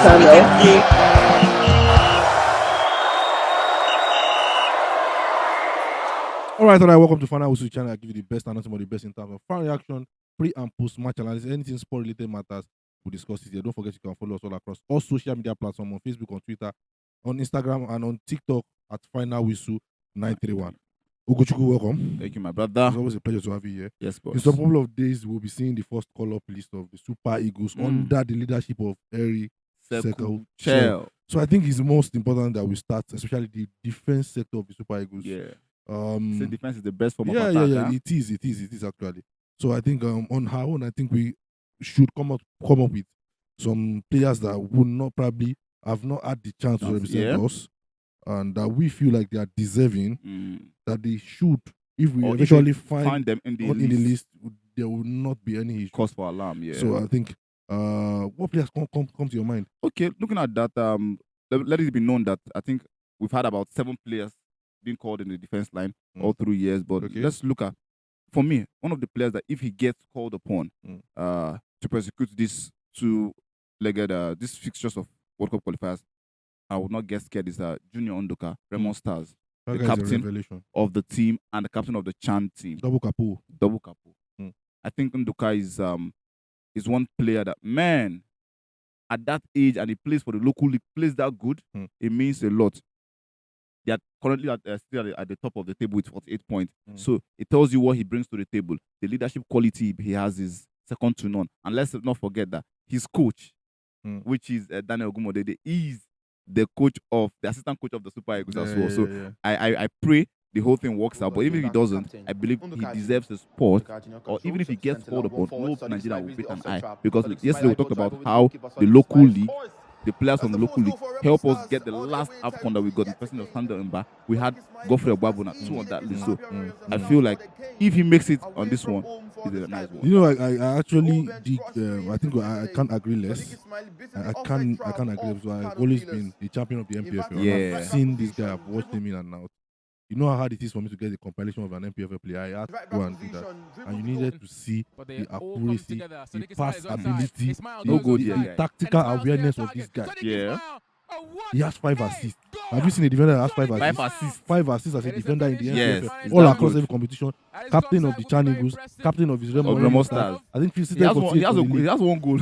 channel. All right, welcome to Final Whistle channel. I give you the best and nothing but the best in terms of fan reaction, pre and post match analysis, anything sport related matters. We discuss it here. Don't forget you can follow us all across all social media platforms on Facebook, on Twitter, on Instagram, and on TikTok at Final Whistle 931. Ugochukwu, welcome. Thank you, my brother. It's always a pleasure to have you here. Yes, boss. In some couple of days, we'll be seeing the first call-up list of the Super Eagles under the leadership of Harry Chelle. So I think it's most important that we start, especially the defense sector of the Super Eagles. Yeah. Say defense is the best form of yeah, attack. yeah. It is actually. So I think on her own, I think we should come up with some players that would not probably have not had the chance to represent us, and that we feel like they are deserving, that they should, if we eventually find them in the list, there will not be any issue. Cause for alarm, yeah. So I think what players come to your mind? Okay, looking at that, let it be known that I think we've had about 7 players being called in the defense line all through years. But let's look at, for me, one of the players that if he gets called upon to prosecute this two-legged this fixtures of World Cup qualifiers, I would not get scared. Is Junior Ondoka, Raymond Stars, the captain of the team and the captain of the Chan team. Double capo. I think Ondoka is one player that, man, at that age, and he plays for the local league, plays that good, it means a lot. They are currently still at the top of the table with 48 points. So it tells you what he brings to the table. The leadership quality he has is second to none. And let's not forget that his coach, which is Daniel Ogumodede, is the assistant coach of the Super Eagles as well. So I pray the whole thing works out. But even if he doesn't, I believe he deserves a spot. Or even if he gets called upon, no Nigeria will beat an eye. Because yesterday we talked about how the local league, the players from the local league, help us get the last AFCON that we got in person of Sander Mba. We had Godfrey Obabuna 2 on that list. So I feel like if he makes it on this one, it's a nice one. You know, I actually dig. I think I can't agree less. I can't agree. So I've always been a champion of the MPFL. Yeah. I've seen this guy. I've watched him in and out. You know how hard it is for me to get the compilation of an MPFL player. I had to go and do that. And you needed to see the accuracy, the pass ability, the tactical awareness of this guy. Yeah. He has 5 assists. Have you seen a defender that has 5 assists? 5 assists. 5 assists as a defender in the Yes. MPFL. All across every competition. Captain of the Chan Eagles, captain of his Remo Stars. I think he has one goal.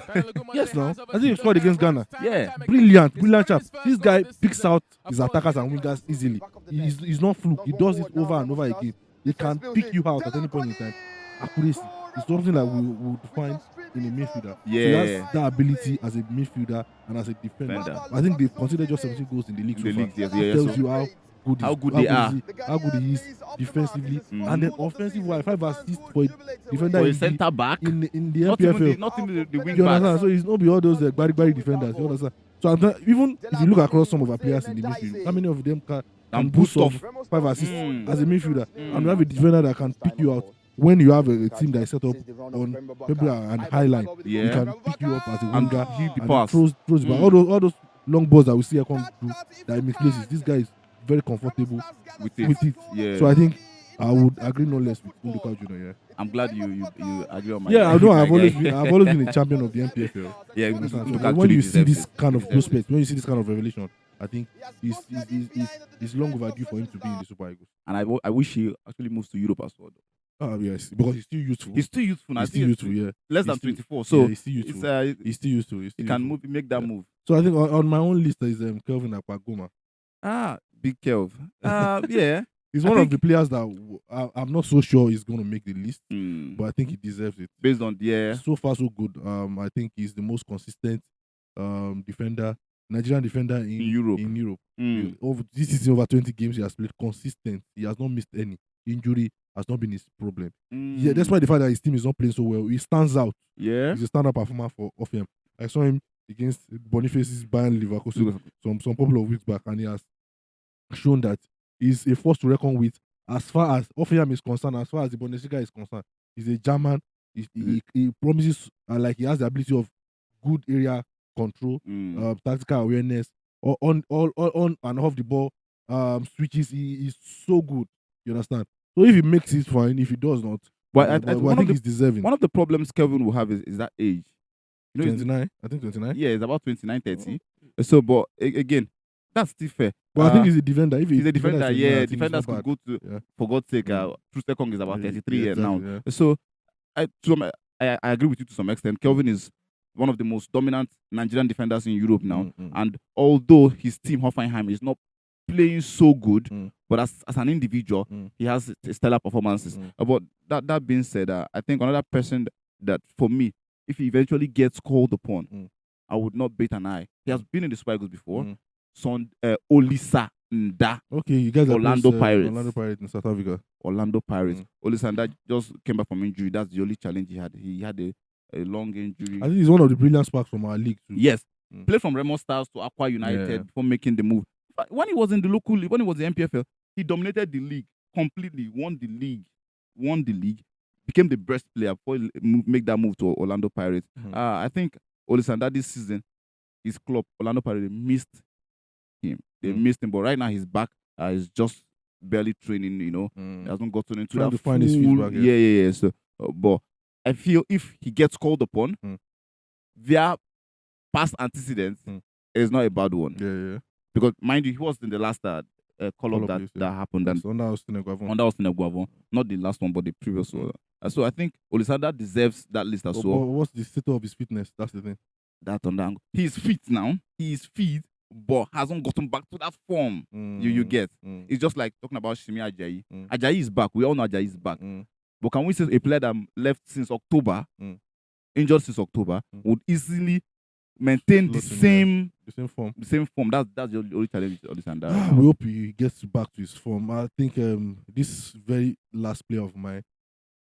Yes, now. I think he scored against Ghana. Yeah. Brilliant chap. This guy picks out his attackers and wingers easily. He's not fluke. He does it over and over again. He can pick you out at any point in time. Accuracy is something that we would find in a midfielder. Yeah. So he has that ability as a midfielder and as a defender. I think they've considered just 17 goals in the league so far. It tells you how good he is defensively, and then offensive 5 assists for a defender for a centre back in the MPFL. Not in the wing you understand? back. So it's not be all those bari defenders. You understand? So even if you look across some of our players in the midfield, how many of them can boost off 5 assists as a midfielder, and you have a defender that can pick you out. When you have a team that is set up on maybe an high line, he can pick you up as a winger and throws back. All those long balls that we see come through that he misplaces. This guy is very comfortable with it. Yeah. So I think I would agree no less with Unduka Junior. Yeah. I'm glad you agree on my. Yeah, I know. I've always been a champion of the MPFL. Yeah, so when you see this kind of prospect, when you see this kind of revelation, I think it's long overdue for him to be in the Super Eagles. And I wish he actually moves to Europe as well. Yes, because he's still youthful. He's still youthful. Yeah. Less than 24. So he's still youthful. He's still useful. He can make that move. So I think on my own list is Kelvin Akpagoma. Big Kelv. Yeah. He's one of the players that I'm not so sure he's going to make the list, but I think he deserves it. Based on so far so good. I think he's the most consistent defender, Nigerian defender in Europe. This season, over 20 games he has played consistent. He has not missed any. Injury has not been his problem. Yeah, that's why the fact that his team is not playing so well, he stands out. Yeah, he's a stand-up performer of him. I saw him against Boniface's Bayern Leverkusen some couple of weeks back, and he has shown that he's a force to reckon with as far as Offenham is concerned, as far as the Bundesliga is concerned. He's a German. He promises like he has the ability of good area control, tactical awareness, on and off the ball switches. He is so good. You understand? So if he makes it, fine. If he does not, but I think he's deserving. One of the problems Kelvin will have is that age. 29. I think 29. Yeah, it's about 29, 30. So, but again, that's still fair. But I think he's a defender. If He's a defender, is yeah. I think Defenders it's not could go to, bad. Yeah. for God's sake, Mm. Trustekong is about 33 Yeah, years exactly, now. yeah. So, I agree with you to some extent. Kelvin is one of the most dominant Nigerian defenders in Europe now. And although his team, Hoffenheim, is not playing so good, but as an individual, he has stellar performances. But that being said, I think another person that, for me, if he eventually gets called upon, I would not bat an eye. He has been in the Super Eagles before. Olisa Nda. Okay, you guys are Orlando Pirates. Orlando Pirates in South Africa. Orlando Pirates. Olisa Nda just came back from injury. That's the only challenge he had. He had a long injury. I think he's one of the brilliant sparks from our league too. Yes. Played from Remo Stars to Aqua United before making the move. But when he was in the local league, when he was in MPFL, he dominated the league completely, won the league, became the best player before he make that move to Orlando Pirates. I think Olisa Nda this season, his club, Orlando Pirates, missed him. They missed him, but right now he's back. He's just barely training, He hasn't gotten into Trying that to find his feedback. Yeah. So, but I feel if he gets called upon, their past antecedents is not a bad one. Yeah. Because mind you, he was in the last call-up that happened. And under Austin Guavon, not the last one, but the previous one. So I think Olisa Nda deserves that list as well. But what's the state of his fitness? That's the thing. That on the angle. He's fit now. He's fit, but hasn't gotten back to that form you get. It's just like talking about Shimi Ajayi. Ajayi is back. We all know Ajayi is back. But can we say a player that left since October, injured since October, would easily maintain the same form? The same form. That's the only challenge on this and that. We hope he gets back to his form. I think this very last player of mine,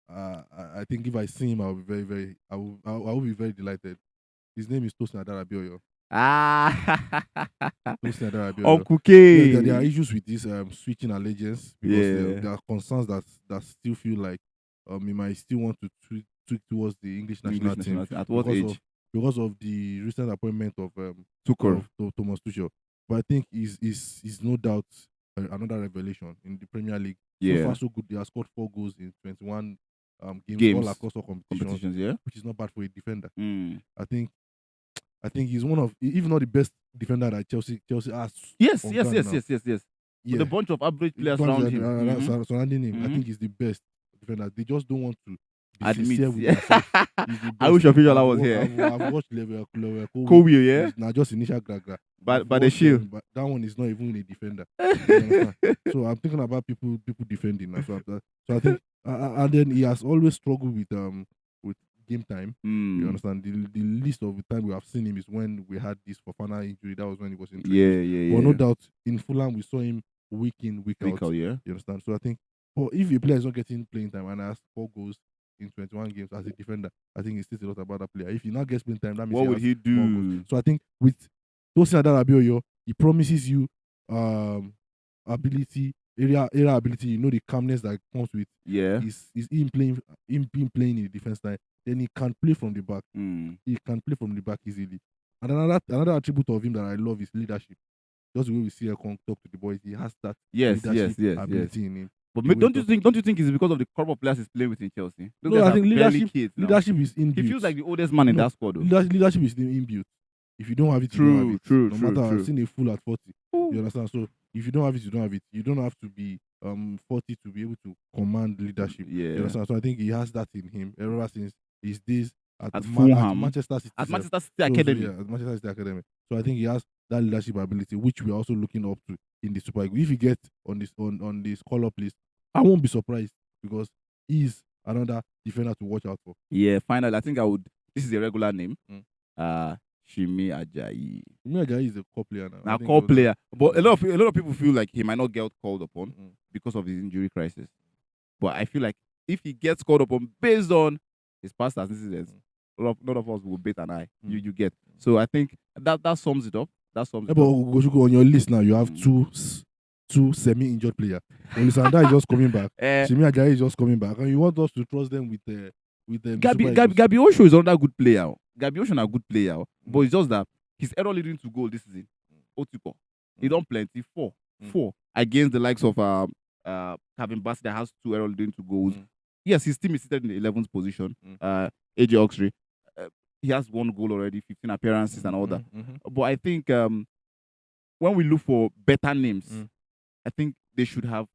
I think if I see him, I'll be very, very, I will be very delighted. His name is Tosin Adarabioyo. Tosin Adarabioyo. Uncle K. Yeah, there are issues with this switching allegiance because there are concerns that still feel like he might still want to tweak towards the English national team. At what age? Because of the recent appointment of Thomas Tuchel. But I think he's no doubt another revelation in the Premier League. Yeah. So far so good. He has scored 4 goals in 21 games all across all competitions, which is not bad for a defender. I think he's one of, if not the best defender that Chelsea has. Yes. With a bunch of average players around him. Surrounding him. I think he's the best defender. They just don't want to admit. I wish Official was here. I've watched level Kobe, yeah. Now just initial gragra. But the shield. But that one is not even a defender. So I'm thinking about people defending. So I think, and then he has always struggled with game time. You understand? The least of the time we have seen him is when we had this Fofana injury. That was when he was in training. Yeah. But no doubt in Fulham we saw him week in, week out. Yeah. You understand? So I think, if a player is not getting playing time and has 4 goals in 21 games as a defender, I think it says a lot about that player. If he not gets playing time, that means what would he do? So I think with Tosin Adarabioyo, he promises you ability, area ability. The calmness that comes with. Yeah. Is him playing in the defense line. Then he can play from the back. He can play from the back easily. And another attribute of him that I love is leadership. Just the way we see him talk to the boys, he has that leadership ability in him. But don't you think it's because of the crop of players he's playing with in Chelsea? No, I think leadership is inbuilt. He feels like the oldest man in that squad. Leadership is inbuilt. If you don't have it, you don't have it. No matter, I've seen a fool at 40. You understand? So if you don't have it, you don't have it. You don't have to be 40 to be able to command leadership. Yeah. You understand? So I think he has that in him ever since his days at Fulham, Manchester City. At Manchester City Academy. At Manchester City Academy. So I think he has that leadership ability, which we are also looking up to in the Super League. If he gets on this call-up list, I won't be surprised because he's another defender to watch out for. Yeah, finally, I think I would. This is a regular name. Shimi Ajayi. Shimi Ajayi is a core player now. Now, core player. But a lot of people feel like he might not get called upon because of his injury crisis. But I feel like if he gets called upon based on his past antecedents, none of us will bet an eye. You get. So I think that sums it up. But on your list now, you have two semi-injured players. Olisa Nda is just coming back. Shimi Ajayi is just coming back, and you want us to trust them with them. Gabi Osho is another good player. Gabi Osho is a good player, but it's just that his error leading to goal this season. Otipo, he done plenty. Four against the likes of Kevin Bassey that has 2 error leading to goals. Yes, his team is seated in the 11th position. AJ Oxley. he has 1 goal already, 15 appearances and all that. Mm-hmm. But I think when we look for better names, Mm. I think they should have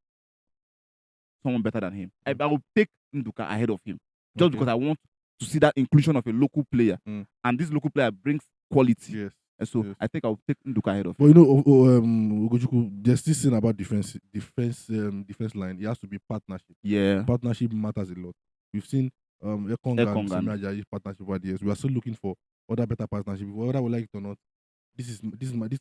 someone better than him. I Mm. will take Nduka ahead of him just because I want to see that inclusion of a local player, and this local player brings quality. Yes. And so Yes. I think I'll take Nduka ahead of But him. Ugochukwu, there's this thing about defense line. It has to be partnership. Yeah. Partnership matters a lot. We've seen Ekong and Ekong Semi and- Ajayi partnership over the years. We are still looking for other better partnership. Whether we like it or not, this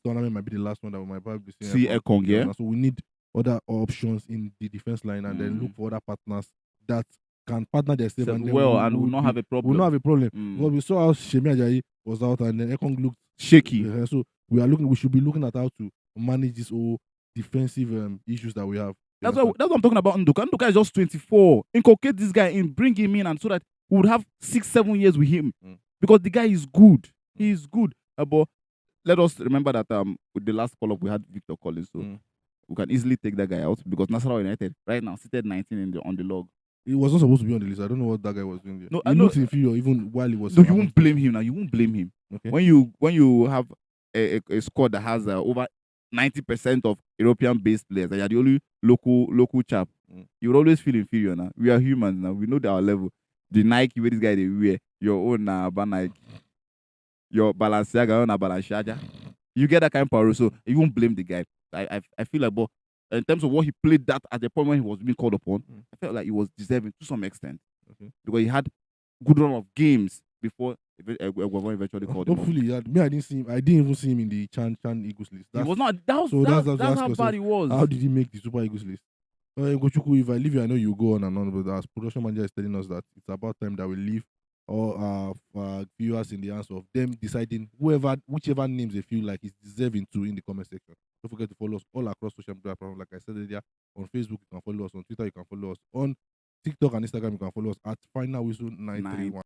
tournament might be the last one that we might probably See Ekong, yeah. So we need other options in the defense line and then look for other partners that can partner themselves So, and then well, and will not have a problem. We'll not have a problem. Mm. Because we saw how Semi Ajayi was out and then Ekong looked shaky. So we should be looking at how to manage this whole defensive issues that we have. That's what I'm talking about. Nduka. Nduka is just 24. Inculcate this guy in, bring him in, and so that we would have 6-7 years with him. Because the guy is good. He is good. But let us remember that with the last call up we had Victor Collins, so we can easily take that guy out because Nasarawa United right now seated 19 on the log. He wasn't supposed to be on the list. I don't know what that guy was doing there. No, he looked inferior even while he was. No, you won't blame him now. You won't blame him. Okay. When you have a squad that has over 90% of European-based players, and you're the only local chap, you will always feel inferior now. We are humans now. We know that our level. The Nike where this guy they wear, your own Nike, your Balenciaga own Balenciaga. You get that kind of power, so you won't blame the guy. I feel like, but in terms of what he played that at the point when he was being called upon, I felt like he was deserving to some extent. Okay. Because he had good run of games before Eguavon eventually called him. Hopefully, I didn't see him. I didn't even see him in the Chan Eagles list. He was not. That's how bad he was. How did he make the Super Eagles list? Ngochukwu, if I leave you, I know you go on and on, but as production manager is telling us that it's about time that we leave all our viewers in the hands of them deciding whichever names they feel like is deserving to in the comment section. Don't forget to follow us all across social media platforms. Like I said earlier, on Facebook you can follow us, on Twitter you can follow us, on TikTok and Instagram you can follow us at Final Whistle 931.